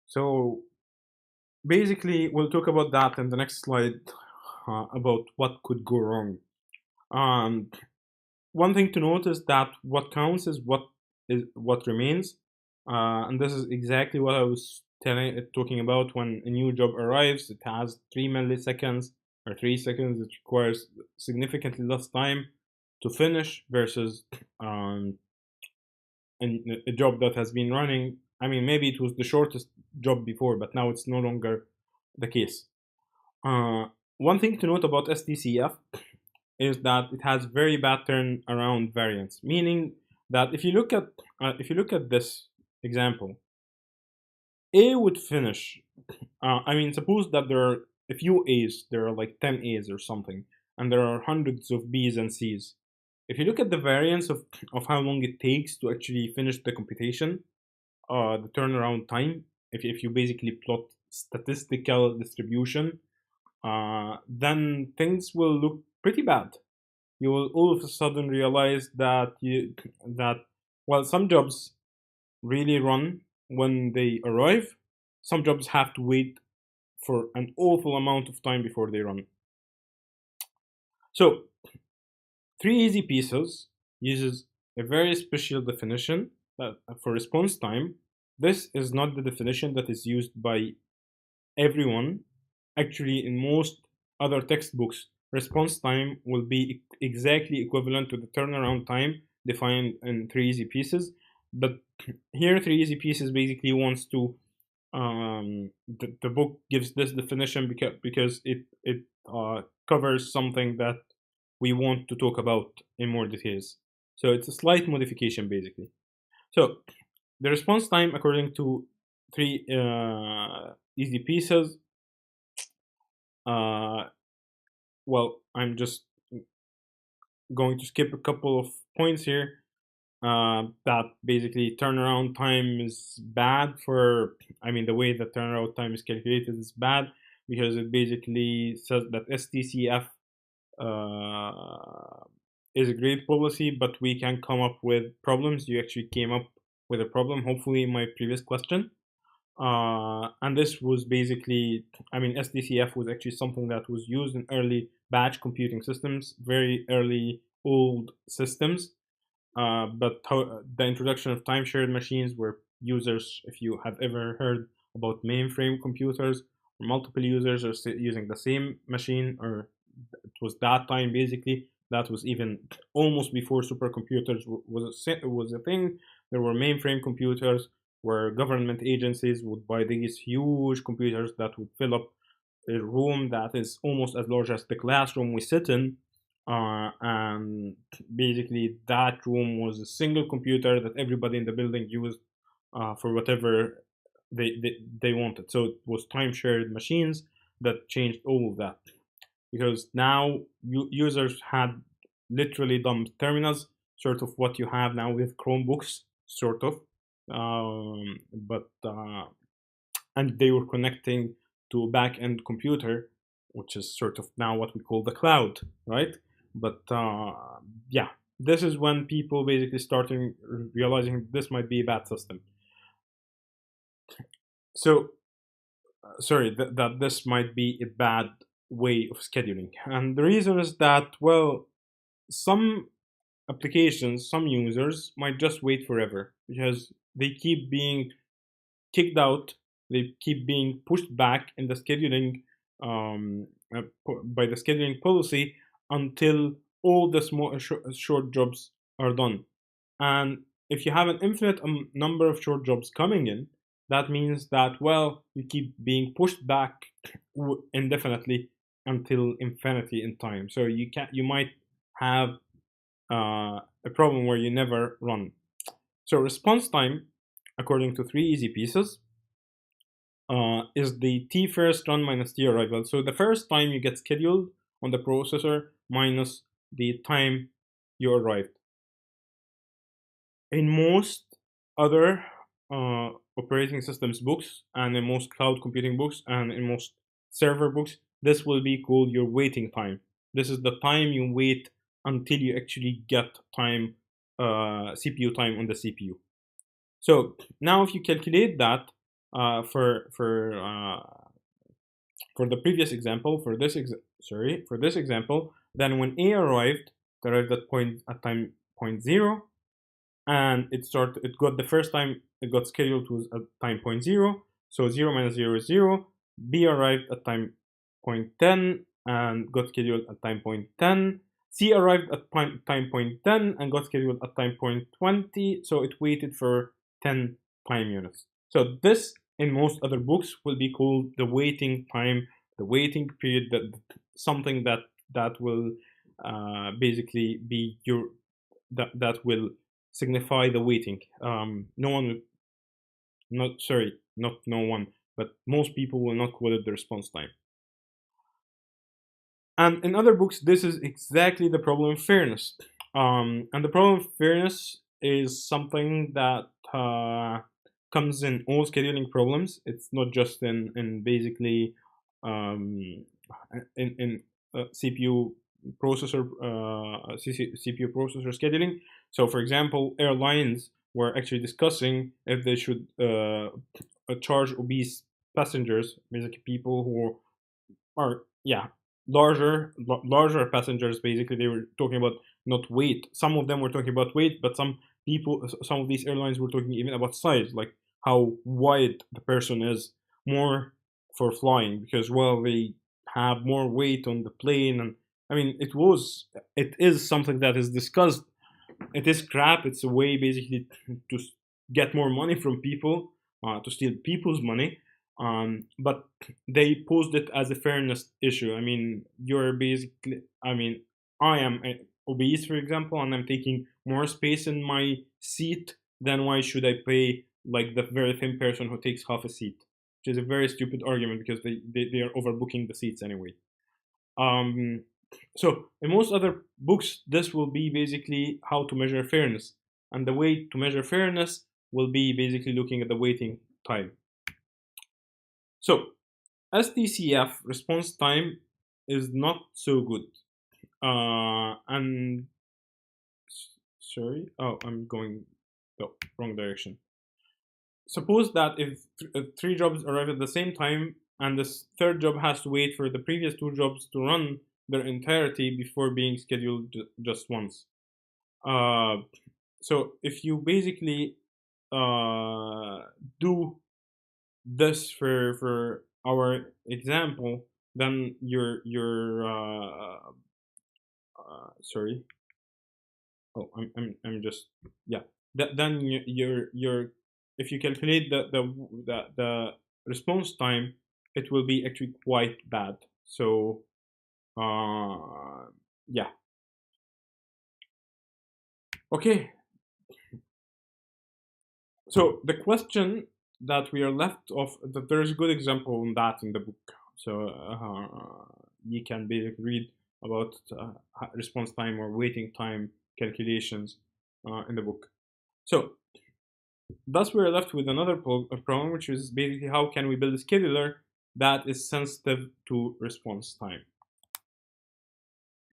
So basically, we'll talk about that in the next slide about what could go wrong. Um, One thing to note is that what counts is what remains, and this is exactly what I was talking about when a new job arrives. It has 3 milliseconds or 3 seconds. It requires significantly less time to finish versus um, a job that has been running. I mean, maybe it was the shortest job before, but now it's no longer the case. Uh, One thing to note about STCF is that it has very bad turnaround variance, meaning that if you look at this example, A would finish. I mean, suppose that there are a few A's, there are like 10 A's or something, and there are hundreds of B's and C's. If you look at the variance of how long it takes to actually finish the computation, the turnaround time, if you basically plot statistical distribution, then things will look pretty bad. You will all of a sudden realize that while some jobs really run when they arrive, some jobs have to wait for an awful amount of time before they run. So, Three Easy Pieces uses a very special definition that, for response time. This is not the definition that is used by everyone. Actually, in most other textbooks, response time will be exactly equivalent to the turnaround time defined in Three Easy Pieces. But here, Three Easy Pieces basically wants to the book gives this definition because it covers something that we want to talk about in more details. So it's a slight modification basically. So the response time according to Three Easy Pieces, uh, well, I'm just going to skip a couple of points here. That basically turnaround time is bad for, I mean, the way that turnaround time is calculated is bad because it basically says that STCF uh, is a great policy, but we can come up with problems. You actually came up with a problem, hopefully, in my previous question. And this was basically, I mean, SDCF was actually something that was used in early batch computing systems, very early old systems. But the introduction of time shared machines, where users, if you have ever heard about mainframe computers, multiple users are using the same machine, or it was that time basically. That was even almost before supercomputers was a thing. There were mainframe computers where government agencies would buy these huge computers that would fill up a room that is almost as large as the classroom we sit in. And basically, that room was a single computer that everybody in the building used for whatever they wanted. So it was time shared machines that changed all of that because now users had literally dumb terminals, sort of what you have now with Chromebooks, sort of. But And they were connecting to a back-end computer, which is sort of now what we call the cloud, right? But yeah, this is when people basically starting realizing this might be a bad system. So sorry, that this might be a bad way of scheduling, and the reason is that, well, some applications, some users might just wait forever because they keep being kicked out, they keep being pushed back in the scheduling by the scheduling policy until all the small short jobs are done. And if you have an infinite number of short jobs coming in, that means that, well, you keep being pushed back indefinitely until infinity in time. So you might have a problem where you never run. So response time, according to Three Easy Pieces, is the T first run minus T arrival. So the first time you get scheduled on the processor minus the time you arrived. In most other operating systems books, and in most cloud computing books, and in most server books, this will be called your waiting time. This is the time you wait until you actually get time, CPU time on the CPU. So now if you calculate that, For the previous example, for this example, then when A arrived, it arrived at time point 0, and it got the first time it got scheduled was at time point 0, so 0 minus 0 is 0. B arrived at time point 10 and got scheduled at time point 10. C arrived at time point 10 and got scheduled at time point 20, so it waited for 10 time units. So this, in most other books, will be called the waiting time, the waiting period, something that will basically be that will signify the waiting. No one, not no one, but most people will not call it the response time. And in other books, this is exactly the problem of fairness. And the problem of fairness is something that comes in all scheduling problems. It's not just in basically in CPU processor CPU processor scheduling. So, for example, airlines were actually discussing if they should charge obese passengers, basically people who are larger passengers. Basically, they were talking about not weight. Some of them were talking about weight, but some of these airlines were talking even about size, like how wide the person is, more for flying, because well, they have more weight on the plane. And I mean, it is something that is discussed. It is crap. It's a way basically to get more money from people, to steal people's money. But they posed it as a fairness issue. I mean, I am obese, for example, and I'm taking more space in my seat. Then why should I pay like the very thin person who takes half a seat? Which is a very stupid argument, because they are overbooking the seats anyway. Um, so in most other books, this will be basically how to measure fairness, and the way to measure fairness will be basically looking at the waiting time. So SDCF response time is not so good. And sorry, oh, I'm going the wrong direction. Suppose that if three jobs arrive at the same time, and this third job has to wait for the previous two jobs to run their entirety before being scheduled just once. So if you basically do this for our example, then your sorry. Oh, I'm just yeah. Then your if you calculate the response time, it will be actually quite bad. So yeah. Okay. So the question that we are left of, that there is a good example on that in the book. So you can basically read about response time or waiting time calculations in the book. So thus we're left with another problem, which is basically how can we build a scheduler that is sensitive to response time.